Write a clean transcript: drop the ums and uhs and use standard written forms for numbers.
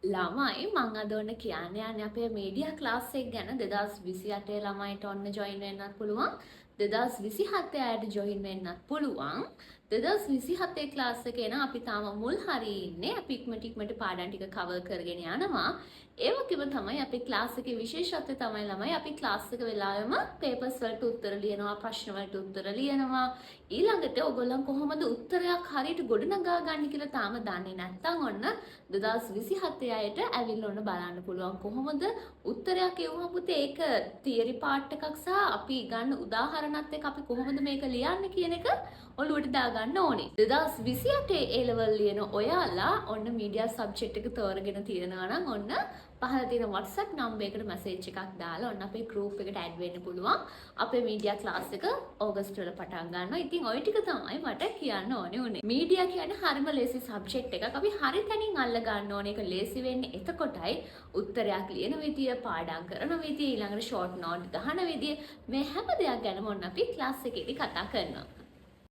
ළමයි මං අද ඔන්න කියන්න යන්නේ අපේ මීඩියා ක්ලාස් එක ගැන 2028 ළමයිට ඔන්න ජොයින් වෙන්නත් පුළුවන් 2027 අයට ජොයින් වෙන්නත් පුළුවන් 2027 ක්ලාස් එකේ නම් අපි තාම මුල් හරියේ ඉන්නේ අපි ඉක්මනට පාඩම් ටික කවර් කරගෙන යනවා ඒ වගේම තමයි අපේ ක්ලාස් එකේ විශේෂත්වය තමයි ළමයි අපි ක්ලාස් එක වෙලාවෙම පේපර්ස් වලට උත්තර ලියනවා ප්‍රශ්න වලට උත්තර ලියනවා ඊළඟට ඔයගොල්ලන් කොහොමද උත්තරයක් හරියට ගොඩනගා ගන්න කියලා තාම දන්නේ නැත්නම් ඔන්න 2027 අයට ඇවිල්ලා ඔන්න බලන්න පුළුවන් කොහොමද උත්තරයක් එවුවා පුතේ ඒක තියරි පාර්ට් එකක් සහ අපි ගන්න උදාහරණත් එක්ක අපි කොහොමද මේක ලියන්නේ කියන එක ඔළුවට දාගන්න ඕනේ 2028 A level ලියන ඔයාලා ඔන්න මීඩියා සබ්ජෙක්ට් එක තෝරගෙන තියෙනවා නම් ඔන්න පහළ තියෙන WhatsApp නම්බර් එකට මැසේජ් එකක් දාලා ඔන්න අපේ group එකට add වෙන්න පුළුවන් අපේ මීඩියා ක්ලාස් එක ඕගස්ට් වල පටන් ගන්නවා ඉතින් ওই ටික තමයි මට කියන්න ඕනේ උනේ මීඩියා කියන්නේ හරිම ලේසි සබ්ජෙක්ට් එකක් අපි හරි තැනින් අල්ල ගන්න ඕනේ ඒක ලේසි වෙන්නේ එතකොටයි උත්තරයක් ලියන විදිය පාඩම් කරන විදිය ඊළඟට ෂෝට් නෝට් ගහන විදිය මේ හැම දෙයක් ගැනම ඔන්න අපි ක්ලාස් එකේදී කතා කරනවා